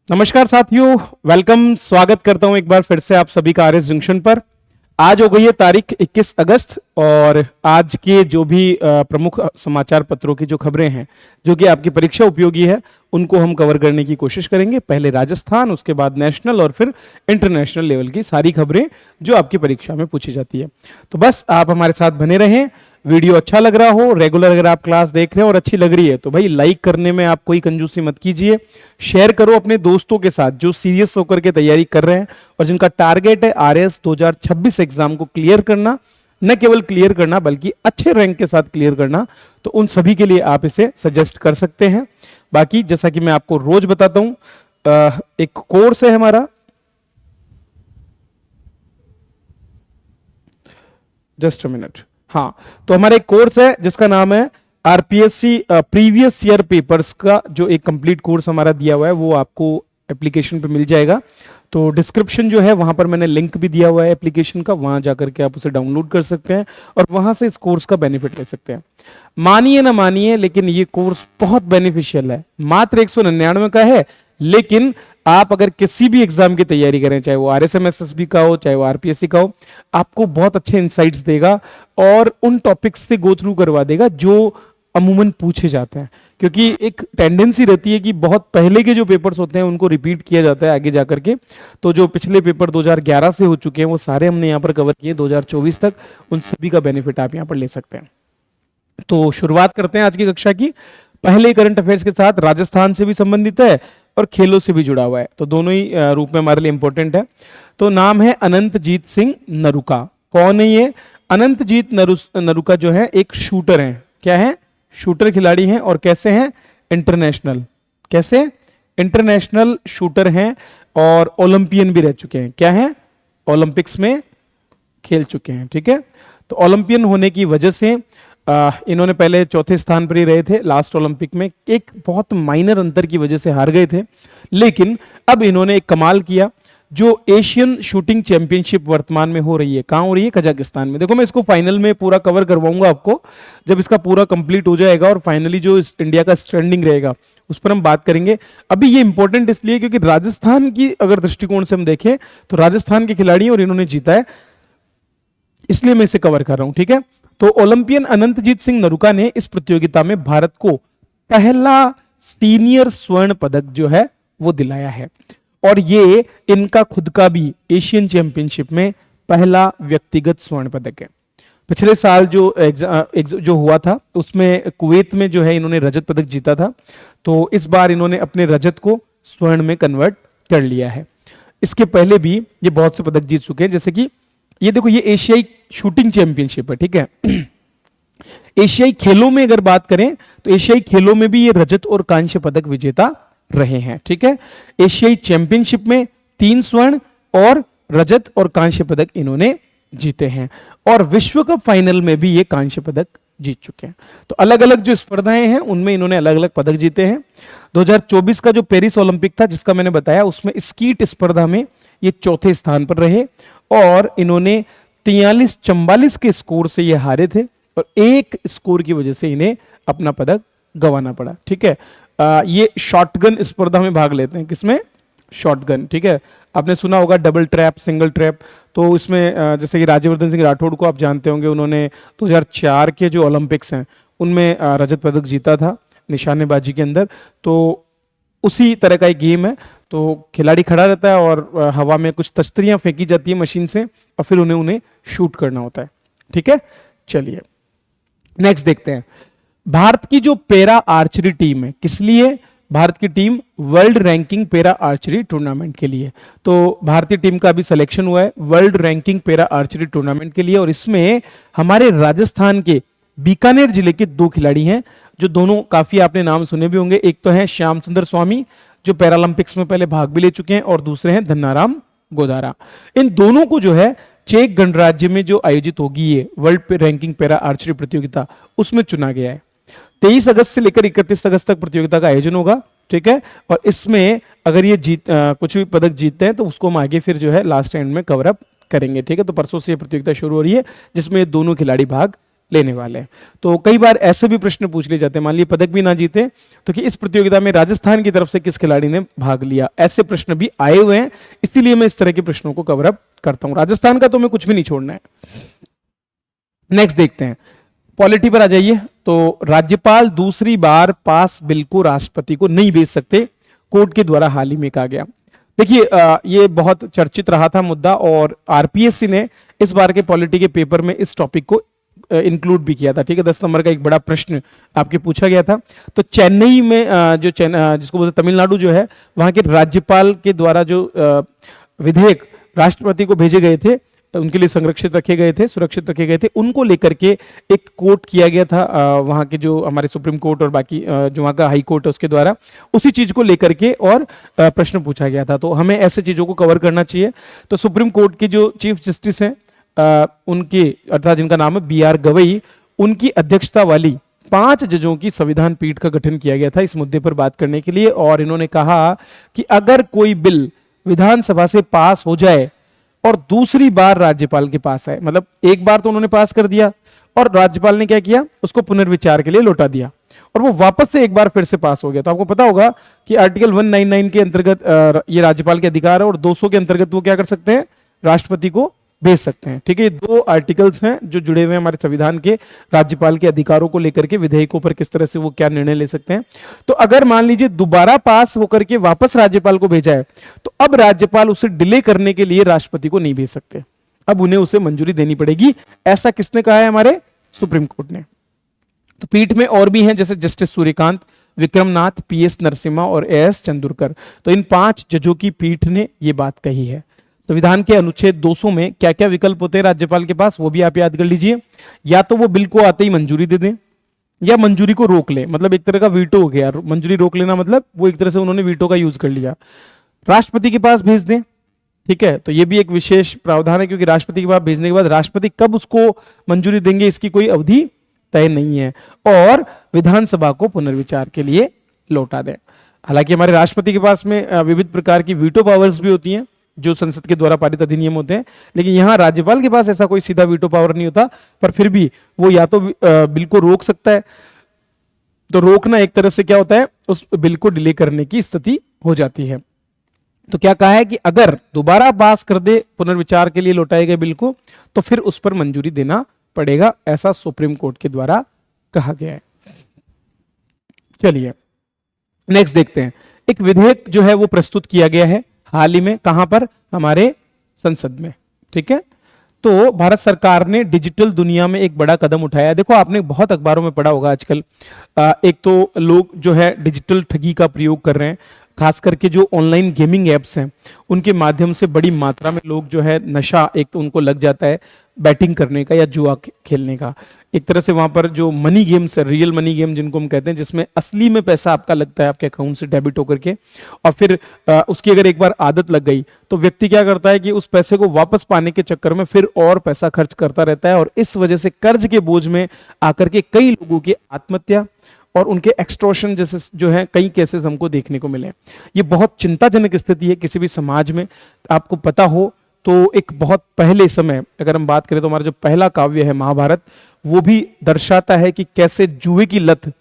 नमस्कार साथियों, वेलकम। स्वागत करता हूं एक बार फिर से आप सभी का आरएस जंक्शन पर। आज हो गई है तारीख 21 अगस्त और आज के जो भी प्रमुख समाचार पत्रों की जो खबरें हैं जो कि आपकी परीक्षा उपयोगी है उनको हम कवर करने की कोशिश करेंगे। पहले राजस्थान, उसके बाद नेशनल और फिर इंटरनेशनल लेवल की सारी खबरें जो आपकी परीक्षा में पूछी जाती है। तो बस आप हमारे साथ बने रहें। वीडियो अच्छा लग रहा हो, रेगुलर अगर आप क्लास देख रहे हो और अच्छी लग रही है तो भाई लाइक करने में आप कोई कंजूसी मत कीजिए। शेयर करो अपने दोस्तों के साथ जो सीरियस होकर के तैयारी कर रहे हैं और जिनका टारगेट है आरएस 2026 एग्जाम को क्लियर करना। न केवल क्लियर करना बल्कि अच्छे रैंक के साथ क्लियर करना। तो उन सभी के लिए आप इसे सजेस्ट कर सकते हैं। बाकी जैसा कि मैं आपको रोज बताता हूं, एक कोर्स है हमारा, जस्ट अ मिनट। हाँ, तो हमारा एक कोर्स है जिसका नाम है आरपीएससी प्रीवियस ईयर पेपर्स का जो एक कंप्लीट कोर्स हमारा दिया हुआ है वो आपको एप्लीकेशन पे मिल जाएगा। तो डिस्क्रिप्शन जो है वहां पर मैंने लिंक भी दिया हुआ है एप्लीकेशन का, वहां जाकर के आप उसे डाउनलोड कर सकते हैं और वहां से इस कोर्स का बेनिफिट ले सकते हैं। मानिए ना मानिए लेकिन ये कोर्स बहुत बेनिफिशियल है। मात्र 199 का है, लेकिन आप अगर किसी भी एग्जाम की तैयारी करें, चाहे वो आरएसएमएसएसबी का हो चाहे वो आरपीएससी का हो, आपको बहुत अच्छे इंसाइट्स देगा और उन टॉपिक्स से गो थ्रू करवा देगा जो अमूमन पूछे जाते हैं। क्योंकि एक टेंडेंसी रहती है कि बहुत पहले के जो पेपर्स होते हैं उनको रिपीट किया जाता है आगे जाकर के। तो जो पिछले पेपर 2011 से हो चुके हैं वो सारे हमने यहाँ पर कवर किए 2024 तक। उन सभी का बेनिफिट आप यहाँ पर ले सकते हैं। तो शुरुआत करते हैं आज की कक्षा की। पहले करंट अफेयर्स के साथ राजस्थान से भी संबंधित है और खेलों से भी जुड़ा हुआ है, तो दोनों ही रूप में हमारे लिए इंपॉर्टेंट है। तो नाम है अनंतजीत सिंह नरूका। कौन है ये? अनंतजीत नरूका जो है एक शूटर हैं। क्या है? शूटर खिलाड़ी हैं। और कैसे हैं? इंटरनेशनल। कैसे? इंटरनेशनल शूटर हैं और ओलंपियन भी रह चुके हैं। क्या है? ओलंपिक्स में खेल चुके हैं। ठीक है, तो ओलंपियन होने की वजह से इन्होंने पहले चौथे स्थान पर ही रहे थे लास्ट ओलंपिक में, एक बहुत माइनर अंतर की वजह से हार गए थे। लेकिन अब इन्होंने एक कमाल किया। जो एशियन शूटिंग चैंपियनशिप वर्तमान में हो रही है, कहां हो रही है? कजाकिस्तान में। देखो मैं इसको फाइनल में पूरा कवर करवाऊंगा आपको, जब इसका पूरा कंप्लीट हो जाएगा और फाइनली जो इंडिया का स्टैंडिंग रहेगा उस पर हम बात करेंगे। अभी ये इंपॉर्टेंट इसलिए क्योंकि राजस्थान की अगर दृष्टिकोण से हम देखें तो राजस्थान के खिलाड़ी और इन्होंने जीता है, इसलिए मैं इसे कवर कर रहा हूं। ठीक है, तो ओलंपियन अनंतजीत सिंह नरूका ने इस प्रतियोगिता में भारत को पहला सीनियर स्वर्ण पदक जो है वो दिलाया है और ये इनका खुद का भी एशियन चैंपियनशिप में पहला व्यक्तिगत स्वर्ण पदक है। पिछले साल जो हुआ था उसमें कुवैत में जो है इन्होंने रजत पदक जीता था, तो इस बार इन्होंने अपने रजत को स्वर्ण में कन्वर्ट कर लिया है। इसके पहले भी ये बहुत से पदक जीत चुके हैं, जैसे कि ये देखो, ये एशियाई शूटिंग चैंपियनशिप है। ठीक है, एशियाई खेलों में अगर बात करें तो एशियाई खेलों में भी ये रजत और कांस्य पदक विजेता रहे हैं। ठीक है, एशियाई चैंपियनशिप में 3 स्वर्ण और रजत और कांस्य पदक इन्होंने जीते हैं और विश्व कप फाइनल में भी ये कांस्य पदक जीत चुके हैं। तो अलग अलग जो स्पर्धाएं हैं उनमें इन्होंने अलग अलग पदक जीते हैं। 2024 का जो पेरिस ओलंपिक था जिसका मैंने बताया, उसमें स्कीट स्पर्धा में ये चौथे स्थान पर रहे और इन्होंने 43-44 के स्कोर से ये हारे थे और एक स्कोर की वजह से इन्हें अपना पदक गंवाना पड़ा। ठीक है, ये शॉटगन स्पर्धा में भाग लेते हैं। किसमें? शॉटगन। ठीक है, आपने सुना होगा डबल ट्रैप, सिंगल ट्रैप। तो इसमें जैसे कि राज्यवर्धन सिंह राठौड़ को आप जानते होंगे, उन्होंने 2004 के जो ओलंपिक्स हैं उनमें रजत पदक जीता था निशानेबाजी के अंदर। तो उसी तरह का एक गेम है। तो खिलाड़ी खड़ा रहता है और हवा में कुछ तश्तरियां फेंकी जाती है मशीन से और फिर उन्हें शूट करना होता है। ठीक है, चलिए नेक्स्ट देखते हैं। भारत की जो पैरा आर्चरी टीम है, किस लिए? भारत की team world ranking para archery tournament के लिए। तो भारतीय टीम का अभी सिलेक्शन हुआ है world ranking para archery tournament के लिए और इसमें हमारे राजस्थान के बीकानेर जिले के 2 खिलाड़ी हैं जो दोनों काफी आपने नाम सुने भी होंगे। एक तो है श्याम सुंदर स्वामी जो पैरालंपिक्स में पहले भाग भी ले चुके हैं और दूसरे हैं धन्नाराम गोदारा। इन दोनों को जो है चेक गणराज्य में जो आयोजित होगी ये वर्ल्ड रैंकिंग पैरा आर्चरी प्रतियोगिता, उसमें चुना गया है। 23 अगस्त से लेकर 31 अगस्त तक प्रतियोगिता का आयोजन होगा। ठीक है, और इसमें अगर ये कुछ भी पदक जीतते हैं तो उसको हम आगे फिर जो है लास्ट एंड में कवर अप करेंगे। ठीक है, तो परसों से ये प्रतियोगिता शुरू हो रही है जिसमें दोनों खिलाड़ी भाग लेने वाले हैं। तो कई बार ऐसे भी प्रश्न पूछ लिए जाते हैं, मान लीजिए पदक भी ना जीते तो कि इस प्रतियोगिता में राजस्थान की तरफ से किस खिलाड़ी ने भाग लिया, ऐसे प्रश्न भी आए हुए हैं, इसलिए मैं इस तरह के प्रश्नों को कवर अप करता हूं। राजस्थान का तो मैं कुछ भी नहीं छोड़ना है। नेक्स्ट देखते हैं, पॉलिटी पर आ जाइए। तो राज्यपाल दूसरी बार पास बिल को राष्ट्रपति को नहीं भेज सकते, कोर्ट के द्वारा हाल ही में कहा गया। देखिए ये बहुत चर्चित रहा था मुद्दा, और आरपीएससी ने इस बार के पॉलिटी के पेपर में इस टॉपिक को इंक्लूड भी किया था। ठीक है, 10 नंबर का एक बड़ा प्रश्न आपके पूछा गया था। तो चेन्नई में जिसको बोलते तमिलनाडु जो है, वहां के राज्यपाल के द्वारा जो विधेयक राष्ट्रपति को भेजे गए थे, उनके लिए संरक्षित रखे गए थे, सुरक्षित रखे गए थे, उनको लेकर के एक कोर्ट किया गया था वहां के जो हमारे सुप्रीम कोर्ट और बाकी जो वहां का हाई कोर्ट है उसके द्वारा, उसी चीज को लेकर के और प्रश्न पूछा गया था। तो हमें ऐसे चीजों को कवर करना चाहिए। तो सुप्रीम कोर्ट के जो चीफ जस्टिस हैं उनके, अर्थात जिनका नाम है बी.आर. गवई, उनकी अध्यक्षता वाली 5 जजों की संविधान पीठ का गठन किया गया था इस मुद्दे पर बात करने के लिए। और इन्होंने कहा कि अगर कोई बिल विधानसभा से पास हो जाए और दूसरी बार राज्यपाल के पास आए, मतलब एक बार तो उन्होंने पास कर दिया और राज्यपाल ने क्या किया, उसको पुनर्विचार के लिए लौटा दिया, और वो वापस से एक बार फिर से पास हो गया, तो आपको पता होगा कि आर्टिकल 199 के अंतर्गत ये राज्यपाल के अधिकार है, और 200 के अंतर्गत वो क्या कर सकते हैं, राष्ट्रपति को भेज सकते हैं। ठीक है, ये 2 आर्टिकल्स हैं जो जुड़े हुए हैं हमारे संविधान के, राज्यपाल के अधिकारों को लेकर के, विधेयकों पर किस तरह से वो क्या निर्णय ले सकते हैं। तो अगर मान लीजिए दोबारा पास होकर के वापस राज्यपाल को भेजा है, तो अब राज्यपाल उसे डिले करने के लिए राष्ट्रपति को नहीं भेज सकते, अब उन्हें उसे मंजूरी देनी पड़ेगी। ऐसा किसने कहा है, हमारे सुप्रीम कोर्ट ने। तो पीठ में और भी हैं, जैसे जस्टिस सूर्यकांत, विक्रमनाथ, पीएस नरसिम्हा और एएस चंदुरकर। तो इन 5 जजों की पीठ ने यह बात कही है। संविधान के अनुच्छेद 200 में क्या क्या विकल्प होते हैं राज्यपाल के पास, वो भी आप याद कर लीजिए। या तो वो बिल को आते ही मंजूरी दे दें, या मंजूरी को रोक ले, मतलब एक तरह का वीटो हो गया। मंजूरी रोक लेना मतलब वो एक तरह से उन्होंने वीटो का यूज कर लिया। राष्ट्रपति के पास भेज दें, ठीक है, तो ये भी एक विशेष प्रावधान है, क्योंकि राष्ट्रपति के पास भेजने के बाद राष्ट्रपति कब उसको मंजूरी देंगे इसकी कोई अवधि तय नहीं है। और विधानसभा को पुनर्विचार के लिए लौटा दें। हालांकि हमारे राष्ट्रपति के पास में विविध प्रकार की वीटो पावर्स भी होती हैं जो संसद के द्वारा पारित अधिनियम होते हैं, लेकिन यहां राज्यपाल के पास ऐसा कोई सीधा वीटो पावर नहीं होता, पर फिर भी वो या तो बिल को रोक सकता है, तो रोकना एक तरह से क्या होता है, उस बिल को डिले करने की स्थिति हो जाती है। तो क्या कहा है कि अगर दोबारा पास कर दे पुनर्विचार के लिए लौटाए गए बिल को, तो फिर उस पर मंजूरी देना पड़ेगा, ऐसा सुप्रीम कोर्ट के द्वारा कहा गया है। चलिए नेक्स्ट देखते हैं, एक विधेयक जो है वो प्रस्तुत किया गया है हाल ही में, कहां पर, हमारे संसद में। ठीक है, तो भारत सरकार ने डिजिटल दुनिया में एक बड़ा कदम उठाया है। देखो आपने बहुत अखबारों में पढ़ा होगा आजकल, एक तो लोग जो है डिजिटल ठगी का प्रयोग कर रहे हैं, खास करके जो ऑनलाइन गेमिंग एप्स हैं उनके माध्यम से बड़ी मात्रा में लोग जो है नशा एक तो उनको लग जाता है बैटिंग करने का या जुआ खेलने का। एक तरह से वहां पर जो मनी गेम्स है, रियल मनी गेम जिनको हम कहते हैं, जिसमें असली में पैसा आपका लगता है आपके अकाउंट से डेबिट होकर के, और फिर उसकी अगर एक बार आदत लग गई तो व्यक्ति क्या करता है कि उस पैसे को वापस पाने के चक्कर में फिर और पैसा खर्च करता रहता है, और इस वजह से कर्ज के बोझ में आकर के कई लोगों की आत्महत्या और उनके एक्सटॉर्शन जैसे जो है कई केसेस हमको देखने को मिले। ये बहुत चिंताजनक स्थिति है किसी भी समाज में। आपको पता हो तो एक बहुत पहले समय अगर हम बात करें तो हमारा जो पहला काव्य है महाभारत, वो भी दर्शाता है कि कैसे जुए की लत,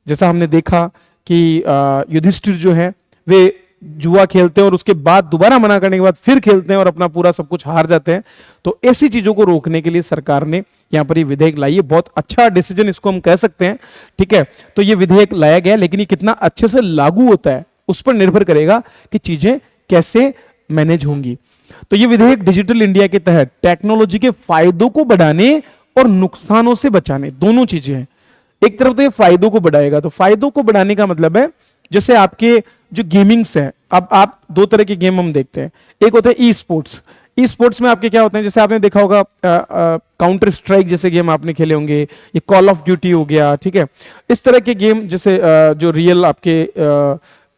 जैसा हमने देखा कि युधिष्ठिर जो है वे जुआ खेलते हैं और उसके बाद दोबारा मना करने के बाद फिर खेलते हैं और अपना पूरा सब कुछ हार जाते हैं। तो ऐसी चीजों को रोकने के लिए सरकार ने यहां पर ये विधेयक लाई है। बहुत अच्छा डिसीजन इसको हम कह सकते हैं। ठीक है, तो ये विधेयक लाया गया, लेकिन ये कितना अच्छे से लागू होता है उस पर निर्भर करेगा कि चीजें कैसे मैनेज होंगी। तो ये विधेयक डिजिटल इंडिया के तहत टेक्नोलॉजी के फायदों को बढ़ाने और नुकसानों से बचाने, दोनों चीजें हैं। एक तरफ तो ये फायदों को बढ़ाएगा, तो फायदों को बढ़ाने का मतलब है जैसे आपके जो गेमिंग्स हैं, अब आप 2 तरह के गेम हम देखते हैं। एक होता है ई स्पोर्ट्स। ई स्पोर्ट्स में आपके क्या होते हैं, जैसे आपने देखा होगा काउंटर स्ट्राइक जैसे गेम आपने खेले होंगे, ये कॉल ऑफ ड्यूटी हो गया। ठीक है, इस तरह के गेम जैसे जो रियल आपके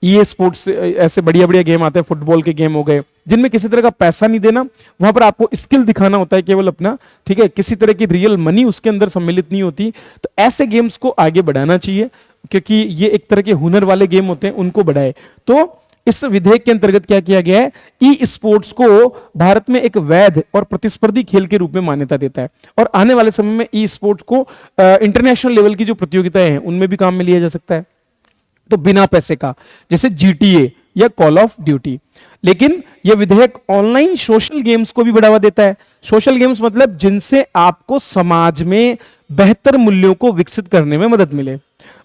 ई स्पोर्ट्स ऐसे बढ़िया बढ़िया गेम आते हैं, फुटबॉल के गेम हो गए जिनमें किसी तरह का पैसा नहीं देना, वहां पर आपको स्किल दिखाना होता है केवल अपना। ठीक है, किसी तरह की रियल मनी उसके अंदर सम्मिलित नहीं होती। तो ऐसे गेम्स को आगे बढ़ाना चाहिए, क्योंकि ये एक तरह के हुनर वाले गेम होते हैं, उनको बढ़ाए। तो इस विधेयक के अंतर्गत क्या किया गया है, ई स्पोर्ट्स को भारत में एक वैध और प्रतिस्पर्धी खेल के रूप में मान्यता देता है और आने वाले समय में ई स्पोर्ट्स को इंटरनेशनल लेवल की जो प्रतियोगिताएं हैं उनमें भी काम में लिया जा सकता है, तो बिना पैसे का, जैसे जीटीए या कॉल ऑफ ड्यूटी। लेकिन यह विधेयक ऑनलाइन सोशल गेम्स को भी बढ़ावा देता है। सोशल गेम्स मतलब जिनसे आपको समाज में बेहतर मूल्यों को विकसित करने में मदद मिले।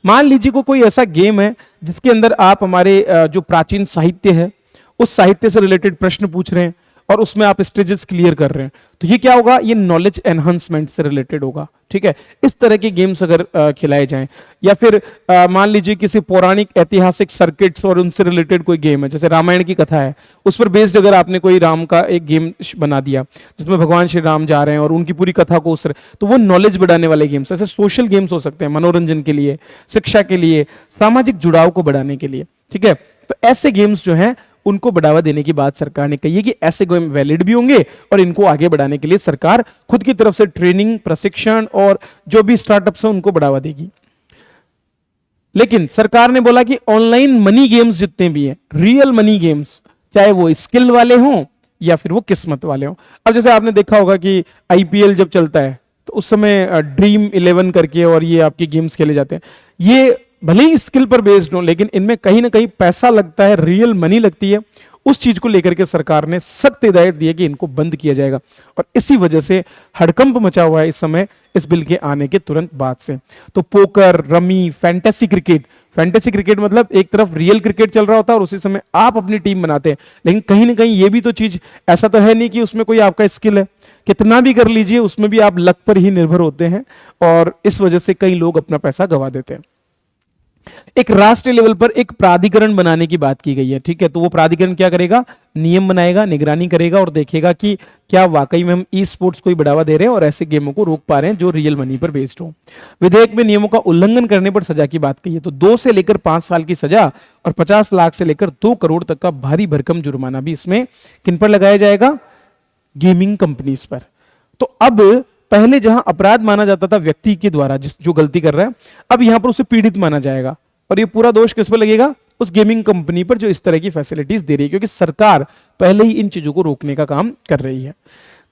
मान लीजिए कोई ऐसा गेम है जिसके अंदर आप हमारे जो प्राचीन साहित्य है उस साहित्य से रिलेटेड प्रश्न पूछ रहे हैं और उसमें आप स्टेजेस क्लियर कर रहे हैं, तो ये क्या होगा, ये नॉलेज एनहांसमेंट से रिलेटेड होगा। ठीक है, इस तरह के गेम्स अगर खिलाए जाएं, या फिर मान लीजिए किसी पौराणिक ऐतिहासिक सर्किट्स और उनसे रिलेटेड कोई गेम है, जैसे रामायण की कथा है, उस पर बेस्ड अगर आपने कोई राम का एक गेम बना दिया जिसमें भगवान श्री राम जा रहे हैं और उनकी पूरी कथा को तो वो नॉलेज बढ़ाने वाले गेम्स, ऐसे सोशल गेम्स हो सकते हैं, मनोरंजन के लिए, शिक्षा के लिए, सामाजिक जुड़ाव को बढ़ाने के लिए। ठीक है, तो ऐसे गेम्स जो हैं उनको बढ़ावा देने की बात सरकार ने कही है कि ऐसे गेम वैलिड भी होंगे और इनको आगे बढ़ाने के लिए सरकार खुद की तरफ से ट्रेनिंग, प्रशिक्षण और जो भी स्टार्टअप्स हैं उनको बढ़ावा देगी। लेकिन सरकार ने बोला कि ऑनलाइन मनी गेम्स जितने भी हैं, रियल मनी गेम्स, चाहे वो स्किल वाले हों या फिर वो किस्मत वाले हों। अब जैसे आपने देखा होगा कि आईपीएल जब चलता है तो उस समय ड्रीम 11 करके और ये आपके गेम्स खेले जाते हैं, ये भले ही स्किल पर बेस्ड हो लेकिन इनमें कहीं ना कहीं पैसा लगता है, रियल मनी लगती है। उस चीज को लेकर के सरकार ने सख्त हिदायत दी है कि इनको बंद किया जाएगा और इसी वजह से हड़कंप मचा हुआ है इस समय इस बिल के आने के तुरंत बाद से। तो पोकर, रमी, फैंटेसी क्रिकेट मतलब एक तरफ रियल क्रिकेट चल रहा होता है और उसी समय आप अपनी टीम बनाते हैं, लेकिन कहीं ना कहीं ये भी तो चीज, ऐसा तो है नहीं कि उसमें कोई आपका स्किल है, कितना भी कर लीजिए उसमें भी आप लक पर ही निर्भर होते हैं और इस वजह से कई लोग अपना पैसा गंवा देते हैं। एक राष्ट्रीय लेवल पर एक प्राधिकरण बनाने की बात की गई है। ठीक है, तो वो प्राधिकरण क्या करेगा, नियम बनाएगा, निगरानी करेगा और देखेगा कि क्या वाकई में हम ई स्पोर्ट्स को ही बढ़ावा दे रहे हैं और ऐसे गेमों को रोक पा रहे हैं जो रियल मनी पर बेस्ड हो। विधेयक में नियमों का उल्लंघन करने पर सजा की बात की है, तो 2 से लेकर 5 साल की सजा और 50 लाख से लेकर 2 करोड़ तक का भारी भरकम जुर्माना भी इसमें किन पर लगाया जाएगा, गेमिंग कंपनीज पर। तो अब पहले जहां अपराध माना जाता था व्यक्ति के द्वारा जो गलती कर रहा है, अब यहां पर उसे पीड़ित माना जाएगा और ये पूरा दोष किस पर लगेगा, उस गेमिंग कंपनी पर जो इस तरह की फैसिलिटीज दे रही है, क्योंकि सरकार पहले ही इन चीजों को रोकने का काम कर रही है।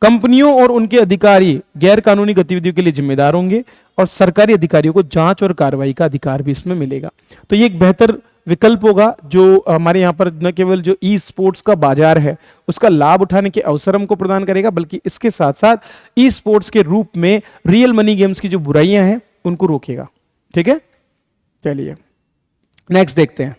कंपनियों और उनके अधिकारी गैर कानूनी गतिविधियों के लिए जिम्मेदार होंगे और सरकारी अधिकारियों को जांच और कार्रवाई का अधिकार भी इसमें मिलेगा। तो ये एक बेहतर विकल्प होगा जो हमारे यहाँ पर न केवल जो ई स्पोर्ट्स का बाजार है उसका लाभ उठाने के अवसर हमको प्रदान करेगा, बल्कि इसके साथ साथ ई स्पोर्ट्स के रूप में रियल मनी गेम्स की जो बुराइयां हैं उनको रोकेगा। ठीक है, चलिए नेक्स्ट देखते हैं।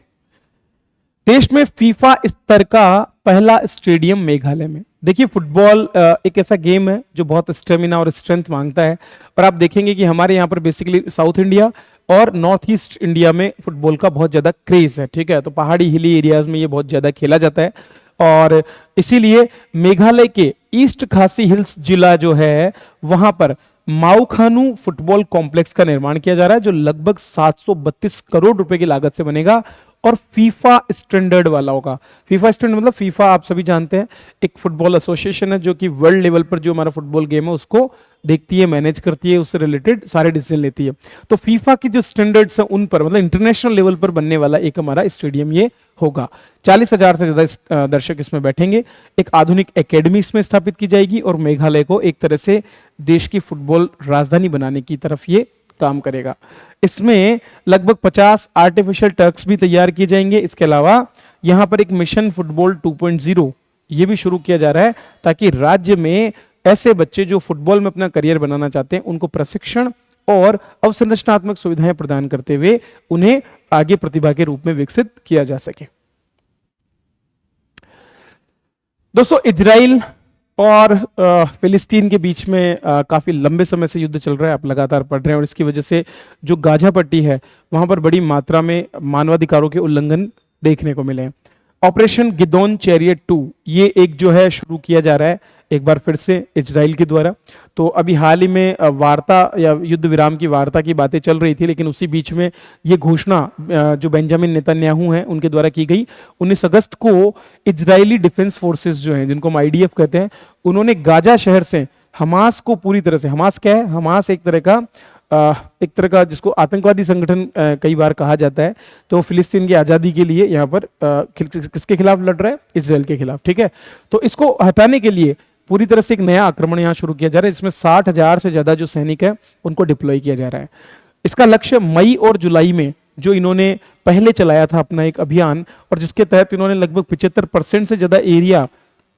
देश में फीफा स्तर का पहला स्टेडियम मेघालय में। देखिए फुटबॉल एक ऐसा गेम है जो बहुत स्टेमिना और स्ट्रेंथ मांगता है और आप देखेंगे कि हमारे यहाँ पर बेसिकली साउथ इंडिया और नॉर्थ ईस्ट इंडिया में फुटबॉल का बहुत ज्यादा क्रेज है। ठीक है, तो पहाड़ी हिली एरियाज में ये बहुत ज्यादा खेला जाता है और इसीलिए मेघालय के ईस्ट खासी हिल्स जिला जो है वहां पर माउखानू फुटबॉल कॉम्प्लेक्स का निर्माण किया जा रहा है जो लगभग 732 करोड़ रुपए की लागत से बनेगा और फीफा स्टैंडर्ड वाला होगा। फीफा स्टैंडर्ड मतलब फीफा आप सभी जानते हैं एक फुटबॉल एसोसिएशन है जो कि वर्ल्ड लेवल पर जो हमारा फुटबॉल गेम है उसको देखती है, मैनेज करती है, उससे रिलेटेड सारे डिसीजन लेती है। तो फीफा की जो स्टैंडर्ड्स हैं उन पर मतलब इंटरनेशनल लेवल पर बनने वाला एक हमारा स्टेडियम ये होगा। 40,000 से ज्यादा दर्शक इसमें बैठेंगे। एक आधुनिक एकेडमी इसमें स्थापित की जाएगी और मेघालय को एक तरह से देश की फुटबॉल राजधानी बनाने की तरफ ये काम करेगा। इसमें लगभग 50 आर्टिफिशियल टर्क्स भी तैयार किए जाएंगे। इसके अलावा यहां पर एक मिशन फुटबॉल 2.0 ये भी शुरू किया जा रहा है ताकि राज्य में ऐसे बच्चे जो फुटबॉल में अपना करियर बनाना चाहते हैं उनको प्रशिक्षण और अवसंरचनात्मक सुविधाएं प्रदान करते हुए उन्हें आगे प्रतिभा के रूप में विकसित किया जा सके। दोस्तों इजराइल और फिलिस्तीन के बीच में काफी लंबे समय से युद्ध चल रहा है, आप लगातार पढ़ रहे हैं और इसकी वजह से जो गाजा पट्टी है वहां पर बड़ी मात्रा में मानवाधिकारों के उल्लंघन देखने को मिले हैं। ऑपरेशन गिदोन चैरियट 2 ये एक जो है शुरू किया जा रहा है एक बार फिर से इजराइल के द्वारा। तो अभी हाल ही में वार्ता या युद्ध विराम की वार्ता की बातें चल रही थी, लेकिन उसी बीच में ये घोषणा जो बेंजामिन नेतन्याहू हैं उनके द्वारा की गई। 19 अगस्त को इजरायली डिफेंस फोर्सेस जो हैं जिनको हम आईडीएफ कहते हैं उन्होंने गाजा शहर से हमास को पूरी तरह से, हमास क्या है, हमास एक तरह का एक तरह का जिसको आतंकवादी संगठन कई बार कहा जाता है, तो फिलिस्तीन की आज़ादी के लिए यहाँ पर किसके खिलाफ लड़ रहा है? इजराइल के खिलाफ। ठीक है, तो इसको हटाने के लिए पूरी तरह से एक नया आक्रमण यहाँ शुरू किया जा रहा है, इसमें 60,000 से ज्यादा जो सैनिक है उनको डिप्लॉय किया जा रहा है। इसका लक्ष्य मई और जुलाई में जो इन्होंने पहले चलाया था अपना एक अभियान, और जिसके तहत इन्होंने लगभग 75% से ज्यादा एरिया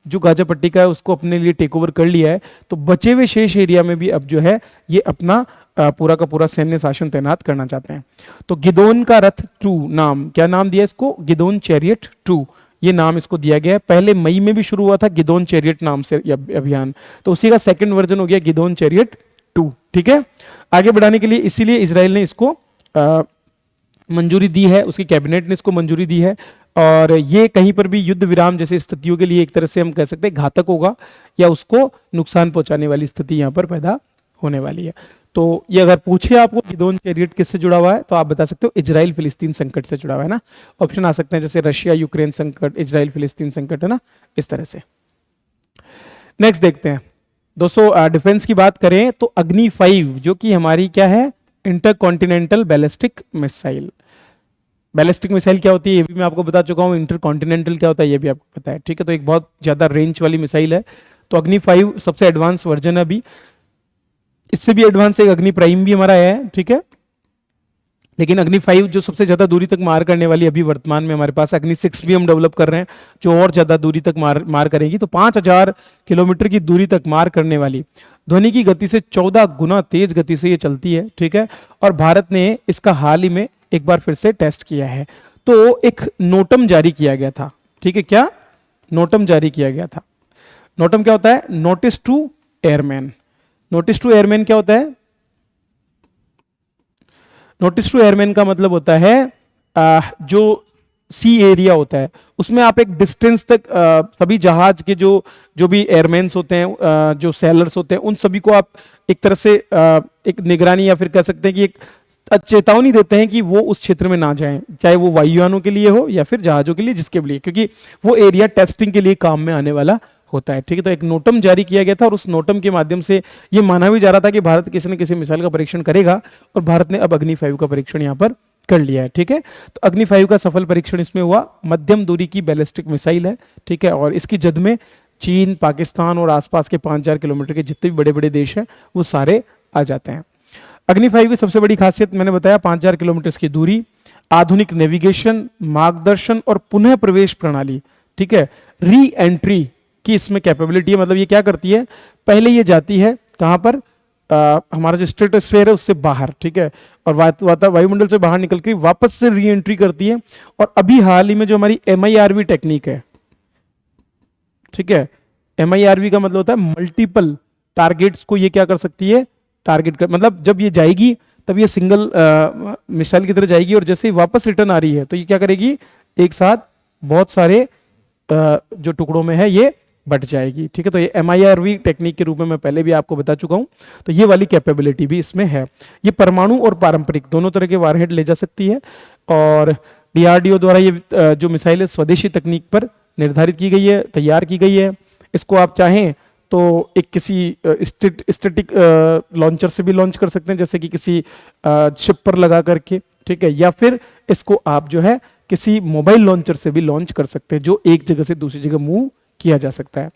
जो गाजा पट्टी का है उसको अपने लिए टेक ओवर कर लिया है, तो बचे हुए शेष एरिया में भी अब जो है ये अपना पूरा का पूरा सैन्य शासन तैनात करना चाहते हैं। तो गिदोन का रथ 2 नाम, क्या नाम दिया इसको? गिदोन चैरियट 2, ये नाम इसको दिया गया है। पहले मई में भी शुरू हुआ था गिदोन चैरियट नाम से अभियान, तो उसी का सेकंड वर्जन हो गया गिदोन चैरियट 2। ठीक है, आगे बढ़ाने के लिए इसीलिए इजराइल ने इसको मंजूरी दी है, उसकी कैबिनेट ने इसको मंजूरी दी है, और ये कहीं पर भी युद्ध विराम जैसी स्थितियों के लिए एक तरह से हम कह सकते हैं घातक होगा, या उसको नुकसान पहुंचाने वाली स्थिति यहां पर पैदा होने वाली है। तो ये अगर पूछे आपको गिदोन चैरियट किससे जुड़ा हुआ है, तो आप बता सकते हो इजराइल फिलिस्तीन संकट से जुड़ा हुआ है ना। ऑप्शन आ सकते हैं जैसे रशिया यूक्रेन संकट, इजराइल फिलिस्तीन संकट, है ना, इस तरह से। नेक्स्ट देखते हैं दोस्तों, डिफेंस की बात करें तो अग्नि 5 जो कि हमारी क्या है? Intercontinental ballistic missile. Ballistic missile क्या होती है ये भी मैं आपको बता चुका हूं, इंटरकॉन्टिनेंटल क्या होता है ये भी आपको पता है। ठीक है, तो एक बहुत ज्यादा रेंज वाली मिसाइल है। तो अग्नि 5 सबसे एडवांस वर्जन है अभी, इससे भी एडवांस एक अग्नि प्राइम भी हमारा है। ठीक है, लेकिन अग्नि 5 जो सबसे ज्यादा दूरी तक मार करने वाली, अभी वर्तमान में हमारे पास अग्नि 6 भी हम डेवलप कर रहे हैं जो और ज्यादा दूरी तक मार करेगी। तो 5000 किलोमीटर की दूरी तक मार करने वाली, ध्वनि की गति से 14 गुना तेज गति से ये चलती है। ठीक है, और भारत ने इसका हाल ही में एक बार फिर से टेस्ट किया है। तो एक नोटम जारी किया गया था। ठीक है, क्या नोटम जारी किया गया था? नोटम क्या होता है? Notice to airman. Notice to airman क्या होता है? नोटिस टू एयरमैन का मतलब होता है जो सी एरिया होता है उसमें आप एक डिस्टेंस तक सभी जहाज के जो भी एयरमैन्स होते हैं, जो सेलर्स होते हैं, उन सभी को आप एक तरह से एक निगरानी या फिर कह सकते हैं कि एक चेतावनी देते हैं कि वो उस क्षेत्र में ना जाएं, चाहे वो वायुयानों के लिए हो या फिर जहाजों के लिए, जिसके लिए, क्योंकि वो एरिया टेस्टिंग के लिए काम में आने वाला होता है। ठीक है, तो एक नोटम जारी किया गया था और उस नोटम के माध्यम से ये माना भी जा रहा था कि भारत किसी न किसी मिसाइल का परीक्षण करेगा, और भारत ने अब अग्नि 5 का परीक्षण यहां पर कर लिया है। ठीक है, तो अग्नि 5 का सफल परीक्षण इसमें हुआ। मध्यम दूरी की बैलिस्टिक मिसाइल है। ठीक है, और इसकी जद में चीन, पाकिस्तान और आसपास के 5000 किलोमीटर के जितने भी बड़े बड़े देश हैं वो सारे आ जाते हैं। अग्नि 5 की सबसे बड़ी खासियत मैंने बताया 5000 किलोमीटर की दूरी, आधुनिक नेविगेशन, मार्गदर्शन और पुनः प्रवेश प्रणाली। ठीक है, री एंट्री की इसमें कैपेबिलिटी है, मतलब ये क्या करती है? पहले ये जाती है कहां पर? हमारा जो स्ट्रेटोस्फेयर है उससे बाहर। ठीक है, और वायुमंडल से बाहर निकल के वापस से री एंट्री करती है। और अभी हाल ही में जो हमारी MIRV टेक्निक है, ठीक है, MIRV का मतलब होता है मल्टीपल टारगेट्स को ये क्या कर सकती है? टारगेट कर, मतलब जब ये जाएगी तब ये सिंगल मिसाइल की तरह जाएगी, और जैसे ही वापस रिटर्न आ रही है तो ये क्या करेगी? एक साथ बहुत सारे जो टुकड़ों में है ये बट जाएगी। ठीक है, तो ये MIRV टेक्निक के रूप में मैं पहले भी आपको बता चुका हूं, तो ये वाली कैपेबिलिटी भी इसमें है। ये परमाणु और पारंपरिक दोनों तरह के वारहेड ले जा सकती है, और DRDO द्वारा ये जो मिसाइल है स्वदेशी तकनीक पर निर्धारित की गई है, तैयार की गई है। इसको आप चाहें तो एक किसी स्टैटिक लॉन्चर से भी लॉन्च कर सकते हैं, जैसे कि किसी शिप पर लगा करके। ठीक है, या फिर इसको आप जो है किसी मोबाइल लॉन्चर से भी लॉन्च कर सकते हैं, जो एक जगह से दूसरी जगह मूव किया जा सकता है।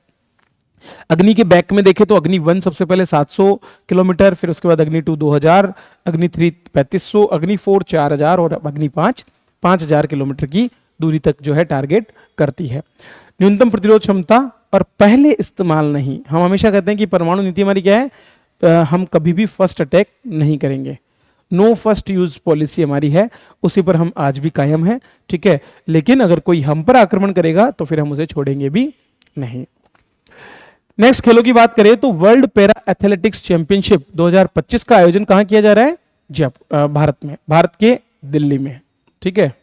अग्नि के बैक में देखें तो अग्नि 1 सबसे पहले 700 किलोमीटर, फिर उसके बाद अग्नि 2 2000, अग्नि 3 3500, अग्नि 4 4000 और अग्नि 5 5000 किलोमीटर की दूरी तक जो है टारगेट करती है। न्यूनतम प्रतिरोध क्षमता और पहले इस्तेमाल नहीं। हम हमेशा कहते हैं कि परमाणु नीति हमारी क्या है? हम कभी भी फर्स्ट अटैक नहीं करेंगे, नो फर्स्ट यूज पॉलिसी हमारी है, उसी पर हम आज भी कायम है। ठीक है, लेकिन अगर कोई हम पर आक्रमण करेगा तो फिर हम उसे छोड़ेंगे भी नहीं। नेक्स्ट खेलों की बात करें तो वर्ल्ड पैरा एथलेटिक्स चैंपियनशिप 2025 का आयोजन कहां किया जा रहा है? भारत में, भारत के दिल्ली में। ठीक है,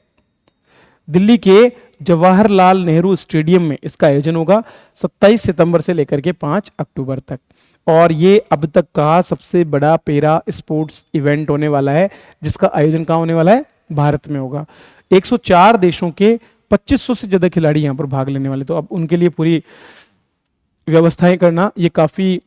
दिल्ली के जवाहरलाल नेहरू स्टेडियम में इसका आयोजन होगा 27 सितंबर से लेकर के 5 अक्टूबर तक, और ये अब तक का सबसे बड़ा पैरा स्पोर्ट्स इवेंट होने वाला है, जिसका आयोजन कहां होने वाला है? भारत में होगा। 104 देशों के 2500 से ज्यादा खिलाड़ी यहां पर भाग लेने वाले, तो अब उनके लिए पूरी व्यवस्थाएं करना ये काफी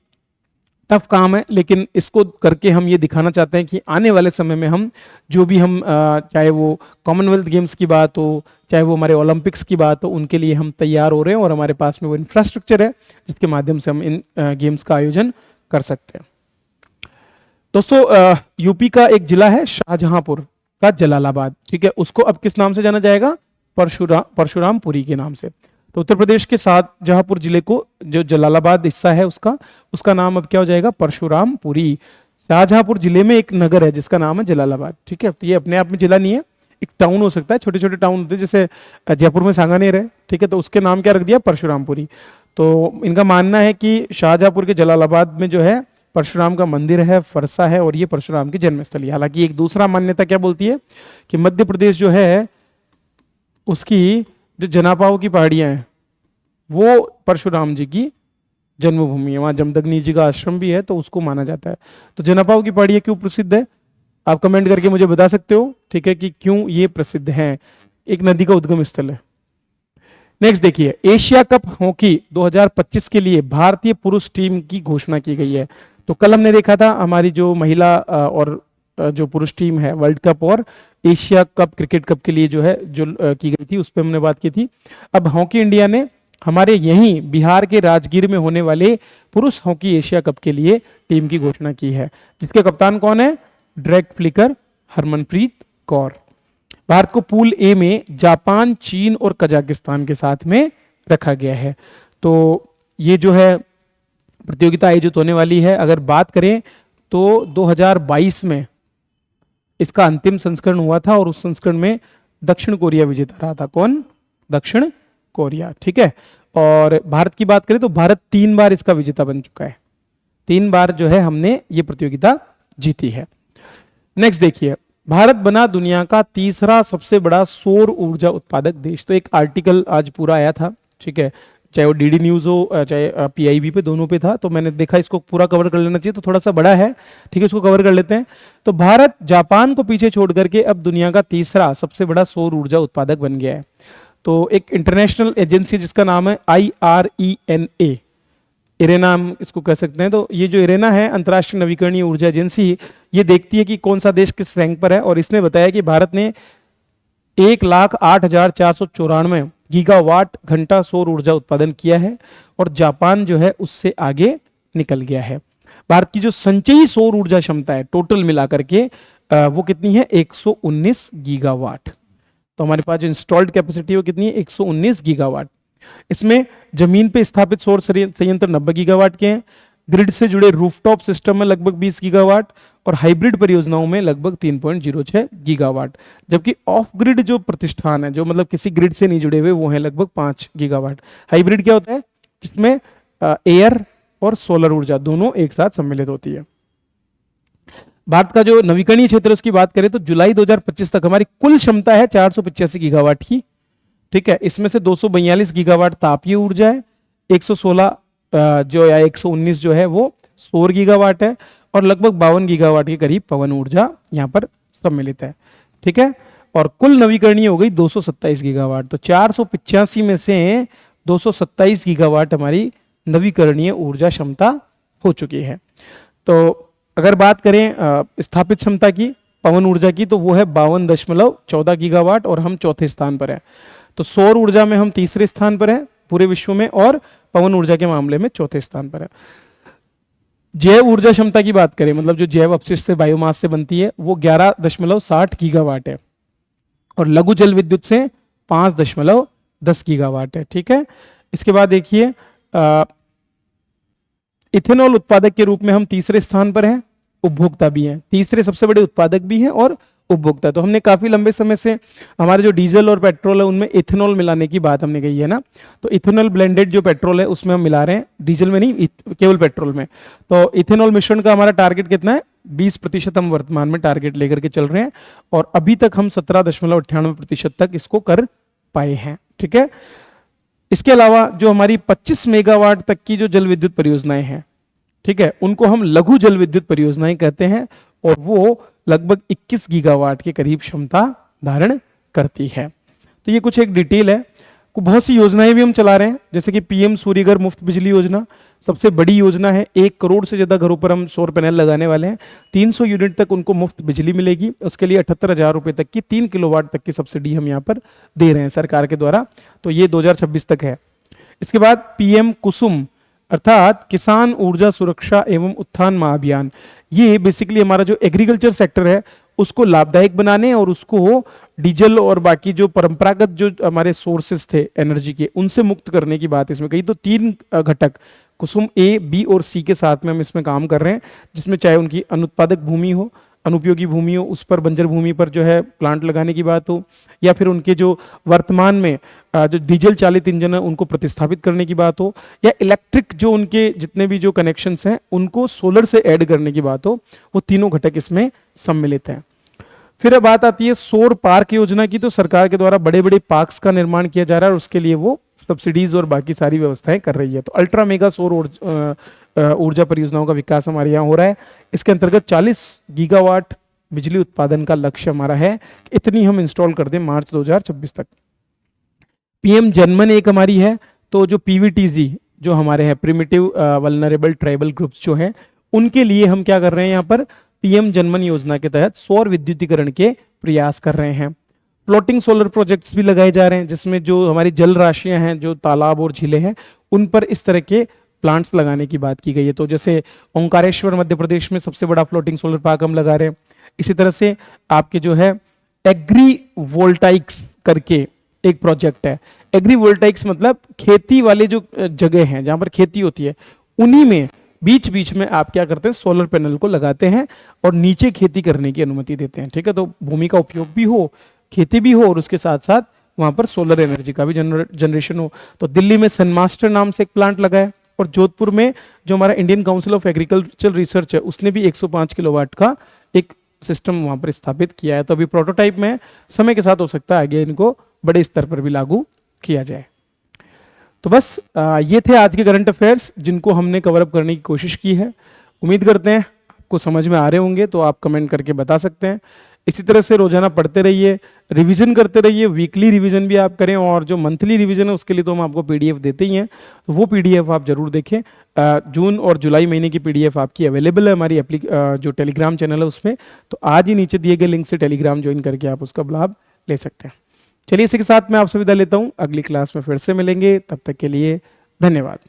टफ काम है, लेकिन इसको करके हम ये दिखाना चाहते हैं कि आने वाले समय में हम जो भी हम चाहे वो कॉमनवेल्थ गेम्स की बात हो, चाहे वो हमारे ओलंपिक्स की बात हो, उनके लिए हम तैयार हो रहे हैं और हमारे पास में वो इंफ्रास्ट्रक्चर है जिसके माध्यम से हम इन गेम्स का आयोजन कर सकते हैं। दोस्तों यूपी का एक जिला है शाहजहांपुर का जलालाबाद, ठीक है, उसको अब किस नाम से जाना जाएगा? परशुरामपुरी के नाम से। तो उत्तर प्रदेश के शाहजहांपुर जिले को जो जलालाबाद हिस्सा है उसका नाम अब क्या हो जाएगा? परशुरामपुरी। शाहजहांपुर जिले में एक नगर है जिसका नाम है जलालाबाद, ठीक है। तो ये अपने आप में जिला नहीं है, एक टाउन हो सकता है, छोटे छोटे टाउन होते हैं, जैसे जयपुर में सांगानेर है, ठीक है, तो उसके नाम क्या रख दिया? परशुरामपुरी। तो इनका मानना है कि शाहजहांपुर के जलालाबाद में जो है परशुराम का मंदिर है, फरसा है, और ये परशुराम की जन्मस्थली। हालांकि एक दूसरा मान्यता क्या बोलती है कि मध्य प्रदेश जो है उसकी जो जनापाओं की पहाड़ियां हैं वो परशुराम जी की जन्मभूमि है, वहां जमदग्नि जी का आश्रम भी है, तो उसको माना जाता है। तो जनापाओं की पहाड़ियां क्यों प्रसिद्ध है? आप कमेंट करके मुझे बता सकते हो, ठीक है, कि क्यों ये प्रसिद्ध है। एक नदी का उद्गम स्थल है। नेक्स्ट देखिए, एशिया कप हॉकी 2025 के लिए भारतीय पुरुष टीम की घोषणा की गई है। तो कल हमने देखा था हमारी जो महिला और जो पुरुष टीम है वर्ल्ड कप और एशिया कप क्रिकेट कप के लिए जो है जो की गई थी, उस पर हमने बात की थी। अब हॉकी इंडिया ने हमारे यहीं बिहार के राजगीर में होने वाले पुरुष हॉकी एशिया कप के लिए टीम की घोषणा की है, जिसके कप्तान कौन है? Drag flicker Harmanpreet Kaur. भारत को पूल ए में जापान, चीन और कजाकिस्तान के साथ में रखा गया है। तो ये जो है प्रतियोगिता आयोजित होने वाली है। अगर बात करें तो 2022 में इसका अंतिम संस्करण हुआ था और उस संस्करण में दक्षिण कोरिया विजेता रहा था। कौन? दक्षिण कोरिया, ठीक है। और भारत की बात करें तो भारत 3 बार इसका विजेता बन चुका है। 3 बार जो है हमने ये प्रतियोगिता जीती है। नेक्स्ट देखिए, भारत बना दुनिया का तीसरा सबसे बड़ा सौर ऊर्जा उत्पादक देश। तो एक आर्टिकल आज पूरा आया था, ठीक है, चाहे वो डीडी न्यूज हो चाहे पीआईबी पे, दोनों पे था। तो मैंने देखा इसको पूरा कवर कर लेना चाहिए, तो थोड़ा सा बड़ा है, ठीक है, इसको कवर कर लेते हैं। तो भारत जापान को पीछे छोड़ करके अब दुनिया का तीसरा सबसे बड़ा सौर ऊर्जा उत्पादक बन गया है। तो एक इंटरनेशनल एजेंसी जिसका नाम है IRENA, इरेना हम इसको कह सकते हैं। तो ये जो इरेना है, अंतर्राष्ट्रीय नवीकरणीय ऊर्जा एजेंसी, ये देखती है कि कौन सा देश किस रैंक पर है, और इसने बताया कि भारत ने 1,08,494 गीगावाट घंटा सौर ऊर्जा उत्पादन किया है और जापान जो है उससे आगे निकल गया है। भारत की जो संचयी सौर ऊर्जा क्षमता है टोटल मिलाकर के वो कितनी है? 119 गीगावाट। तो हमारे पास जो इंस्टॉल्ड कैपेसिटी है वो कितनी है? 119 गीगावाट। इसमें जमीन पे स्थापित सौर संयंत्र 90 गीगावाट के हैं, ग्रिड से जुड़े रूफटॉप सिस्टम में लगभग 20 गीगावाट और हाइब्रिड परियोजनाओं में लगभग 3.06 गीगावाट। जबकि ऑफ ग्रिड जो प्रतिष्ठान है, जो मतलब किसी ग्रिड से नहीं जुड़े हुए, वो है लगभग 5 गीगावाट। हाइब्रिड क्या होता है? जिसमें एयर और सोलर ऊर्जा दोनों एक साथ सम्मिलित होती है। भारत का जो नवीकरणीय क्षेत्र है उसकी बात करें तो जुलाई 2025 तक हमारी कुल क्षमता है 485 गीगावाट की, ठीक है। इसमें से 242 गीगावाट तापीय ऊर्जा है, 116 जो या 119 जो है वो सौर गीगावाट है, और लगभग 52 गीगावाट के करीब पवन ऊर्जा यहाँ पर सम्मिलित है, ठीक है। और कुल नवीकरणीय हो गई 227 गीगावाट। तो 485 में से 227 गीगावाट हमारी नवीकरणीय ऊर्जा क्षमता हो चुकी है। तो अगर बात करें स्थापित क्षमता की, पवन ऊर्जा की, तो वो है 52.14 गीगावाट और हम चौथे स्थान पर है। तो सौर ऊर्जा में हम तीसरे स्थान पर हैं पूरे विश्व में, और पवन ऊर्जा के मामले में चौथे स्थान पर है। जैव ऊर्जा क्षमता की बात करें, मतलब जो जैव अपशिष्ट से बायोमास से बनती है, वो 11.60 गीगावाट है, और लघु जल विद्युत से 5.10 गीगावाट है, ठीक है। इसके बाद देखिए इथेनॉल उत्पादक के रूप में हम तीसरे स्थान पर हैं, उपभोक्ता भी हैं, तीसरे सबसे बड़े उत्पादक भी हैं और उपभोक्ता। तो हमने काफी लंबे समय से हमारे जो डीजल और पेट्रोल है उनमें इथेनॉल मिलाने की बात हमने कही है ना। तो इथेनॉल ब्लेंडेड जो पेट्रोल है उसमें हम मिला रहे हैं, डीजल में नहीं, केवल पेट्रोल में। तो इथेनॉल मिश्रण का हमारा टारगेट कितना है? 20% हम वर्तमान में टारगेट लेकर के चल रहे हैं, और अभी तक हम 17.98% तक इसको कर पाए हैं, ठीक है। इसके अलावा जो हमारी 25 मेगावाट तक की जो जल विद्युत परियोजनाएं हैं, ठीक है, उनको हम लघु जल विद्युत परियोजनाएं कहते हैं, और वो लगभग 21 गीगावाट के करीब क्षमता धारण करती है। तो ये कुछ एक डिटेल है। बहुत सी योजनाएं भी हम चला रहे हैं, जैसे कि पीएम सूर्यघर मुफ्त बिजली योजना सबसे बड़ी योजना है। 1 करोड़ से ज्यादा घरों पर हम सौर पैनल लगाने वाले हैं। 300 यूनिट तक उनको मुफ्त बिजली मिलेगी। उसके लिए 78,000 रुपए तक की 3 किलोवाट तक की सब्सिडी हम यहाँ पर दे रहे हैं सरकार के द्वारा। तो ये 2026 तक है। इसके बाद पीएम कुसुम अर्थात किसान ऊर्जा सुरक्षा एवं उत्थान महाअभियान, ये बेसिकली हमारा जो एग्रीकल्चर सेक्टर है उसको लाभदायक बनाने और उसको डीजल और बाकी जो परंपरागत जो हमारे सोर्सेस थे एनर्जी के उनसे मुक्त करने की बात इसमें कही। तो 3 घटक कुसुम ए, बी और सी के साथ में हम इसमें काम कर रहे हैं, जिसमें चाहे उनकी अनुत्पादक भूमि हो, अनुपयोगी भूमि हो, उस पर बंजर भूमि पर जो है प्लांट लगाने की बात हो, या फिर उनके जो वर्तमान में जो डीजल चालित इंजन है उनको प्रतिस्थापित करने की बात हो, या इलेक्ट्रिक जो उनके जितने भी जो कनेक्शंस हैं उनको सोलर से ऐड करने की बात हो, वो तीनों घटक इसमें सम्मिलित हैं। फिर बात आती है सौर पार्क योजना की। तो सरकार के द्वारा बड़े बड़े पार्क्स का निर्माण किया जा रहा है और उसके लिए वो सब्सिडीज और बाकी सारी व्यवस्थाएं कर रही है। तो अल्ट्रा मेगा सौर ऊर्जा परियोजनाओं का विकास हमारे यहाँ हो रहा है। इसके अंतर्गत 40 गीगावाट बिजली उत्पादन का लक्ष्य हमारा है, इतनी हम इंस्टॉल कर दें मार्च 2026 तक। पीएम जनमन एक हमारी है। तो जो पीवीटीजी जो हमारे हैं प्रिमिटिव वल्नरेबल ट्राइबल ग्रुप्स जो हैं उनके लिए हम क्या कर रहे हैं, यहाँ पर पीएम जनमन योजना के तहत सौर विद्युतीकरण के प्रयास कर रहे हैं। फ्लोटिंग सोलर प्रोजेक्ट्स भी लगाए जा रहे हैं, जिसमें जो हमारी जल राशियां हैं, जो तालाब और झीलें हैं, उन पर इस तरह के प्लांट्स लगाने की बात की गई है। तो जैसे ओंकारेश्वर मध्य प्रदेश में सबसे बड़ा फ्लोटिंग सोलर पार्क हम लगा रहे हैं। इसी तरह से आपके जो है एग्री वोल्टाइक्स करके एक प्रोजेक्ट है। एग्री वोल्टाइक्स मतलब खेती वाले जो जगह हैं जहां पर खेती होती है, उन्हीं में बीच बीच में आप क्या करते हैं, सोलर पैनल को लगाते हैं और नीचे खेती करने की अनुमति देते हैं। ठीक है, तो भूमि का उपयोग भी हो, खेती भी हो और उसके साथ साथ वहां पर सोलर एनर्जी का भी जनरेशन हो। तो दिल्ली में सनमास्टर नाम से एक प्लांट लगा है और जोधपुर में जो हमारा Indian council of agriculture research है उसने भी 105 किलोवाट का एक सिस्टम वहां पर स्थापित किया है। तो अभी प्रोटोटाइप में, समय के साथ हो सकता है आगे इनको बड़े स्तर पर भी लागू किया जाए। तो बस ये थे आज के करंट अफेयर्स जिनको हमने कवर अप करने की कोशिश की है। उम्मीद करते हैं आपको समझ में आ रहे होंगे, तो आप कमेंट करके बता सकते हैं। इसी तरह से रोजाना पढ़ते रहिए, रिवीजन करते रहिए, वीकली रिवीजन भी आप करें और जो मंथली रिवीजन है उसके लिए तो हम आपको पीडीएफ देते ही हैं, तो वो पीडीएफ आप जरूर देखें। जून और जुलाई महीने की पीडीएफ आपकी अवेलेबल है हमारी जो टेलीग्राम चैनल है उसमें। तो आज ही नीचे दिए गए लिंक से टेलीग्राम ज्वाइन करके आप उसका लाभ ले सकते हैं। चलिए इसी के साथ मैं आपसे विदा लेता हूं, अगली क्लास में फिर से मिलेंगे, तब तक के लिए धन्यवाद।